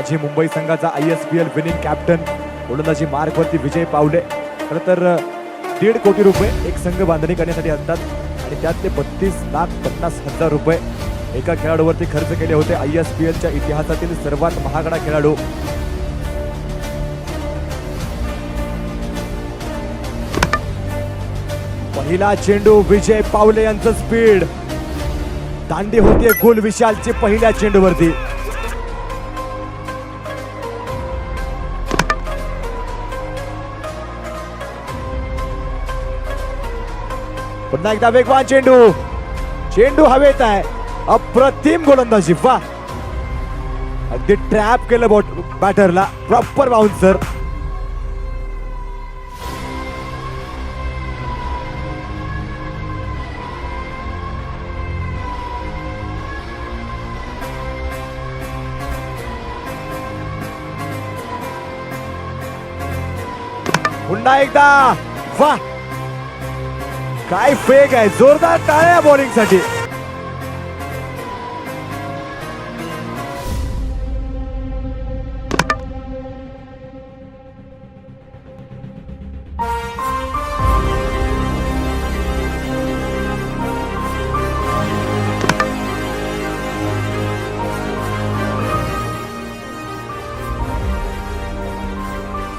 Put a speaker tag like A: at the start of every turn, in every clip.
A: माजी मुंबई संघाचा ISPL winning captain गोलंदाजी मार्कवरती विजय पावले. खरं तर 1.5 कोटी रुपये एक संघ बांधणी करण्यासाठी असतात आणि त्यात ते 32,50,000 रुपये एका खेळाडूवरती खर्च केले होते. ISPLच्या इतिहासातील सर्वात महागडा खेळाडू. पहिला चेंडू विजय पावले यांचं स्पीड. दांडी होती गुल विशालची पहिल्या चेंडूवरती. पुन्हा एकदा वेगवान चेंडू हवेत आहे. अप्रतिम गोलंदाजी. वा, अगदी ट्रॅप केलं बॅटरला. Proper bouncer. पुन्हा एकदा. वा, काय फेक आहे. जोरदार टाळ्या बॉलिंग साठी.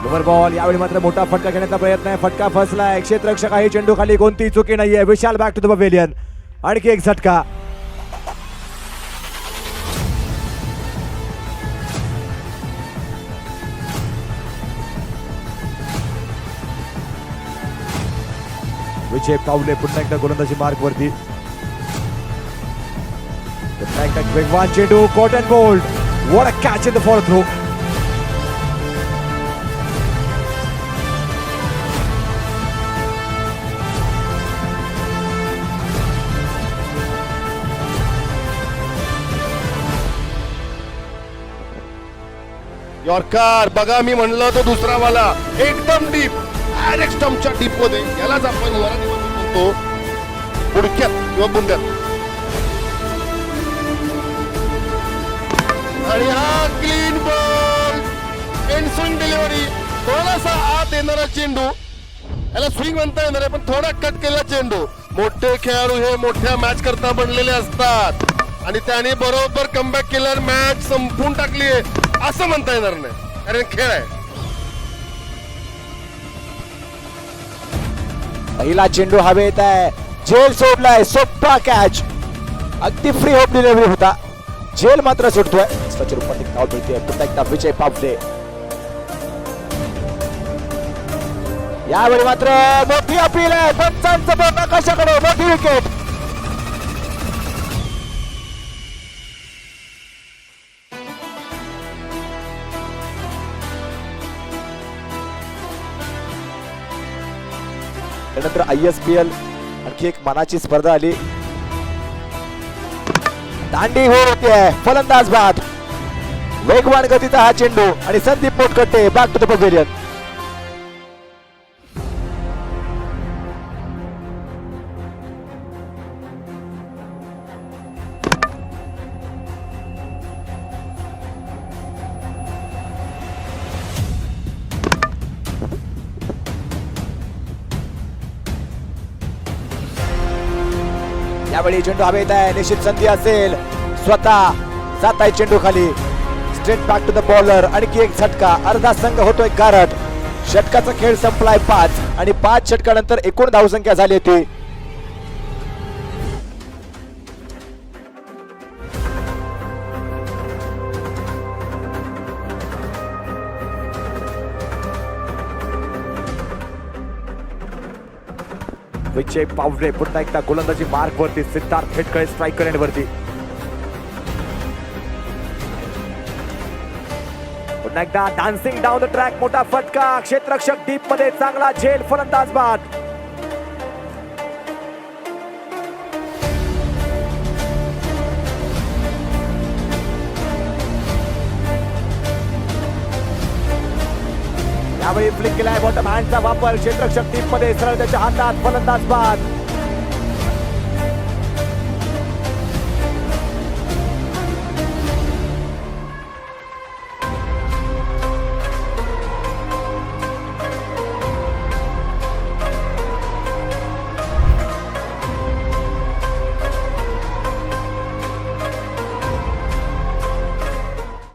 A: Over ball. यावेळी मात्र मोठा फटका घेण्याचा प्रयत्न आहे. फटका फसलाय. क्षेत्ररक्षक आहे. चेंडू खाली कोणतीही चुकी नाहीये. विशाल बॅक टू द पवेलियन. आणखी एक झटका. विजय पावले पुन्हा एकदा गोलंदाजी मार्क वरती. पुन्हा एकदा वेगवान चेंडू. Cotton bowled. What a catch in the follow through.
B: Yorker बघा, मी म्हणलं तो दुसरा वाला एकदम डीप, डायरेक्ट स्टंपच्या डीप मध्ये. यालाच आपण मराठीमध्ये म्हणतो बुडक्यात किंवा बुंद्यात. आणि हा क्लीन बॉल. End delivery. थोडासा आत येणारा चेंडू. याला स्विंग म्हणता येणार आहे पण थोडा कट केला चेंडू. मोठे खेळाडू हे मोठ्या मॅच करता बनलेले असतात आणि त्याने बरोबर कमबॅक केल्यावर मॅच संपून टाकली असं म्हणता येणार नाही, कारण खेळ आहे.
A: पहिला चेंडू हवेत आहे. झेल सोडलाय. सोपा कॅच. अगदी फ्री होप डिलिव्हरी होता. झेल मात्र सुटतोय. स्वच्छ रूपात नाव मिळते. पुन्हा एकदा विजय पावले. यावेळी मात्र मोठी अपील आहे. पंचांचं बोट कशाकडे. मोठी विकेट. त्यानंतर ISPL आणखी एक मानाची स्पर्धा आली. दांडी होते. फलंदाज बाद. वेगवान गतीचा हा चेंडू आणि Sandeep Potkatte back to the pavilion. यावेळी चेंडू हवेत आहे. निश्चित संधी असेल. स्वतः जात आहे चेंडू खाली. Straight back to the bowler. आणखी एक झटका. अर्धा संघ होतोय गारठ. षटकाचा खेळ संपलाय 5 आणि 5 षटकानंतर एकूण धावसंख्या झाली होती. विजय पावले पुन्हा एकदा गोलंदाजी मार्क वरती. सिद्धार्थ हेटकडे स्ट्राईक करेंट वरती. पुन्हा एकदा डान्सिंग डाऊन द ट्रॅक. मोठा फटका. क्षेत्ररक्षक डीप मध्ये. चांगला झेल. फलंदाज बाद. यावेळी फ्लिक केलाय. बॉटम हँडचा वापर. क्षेत्ररक्षक टीम मध्ये सरळ त्याच्या हातात. फलंदाज बाद.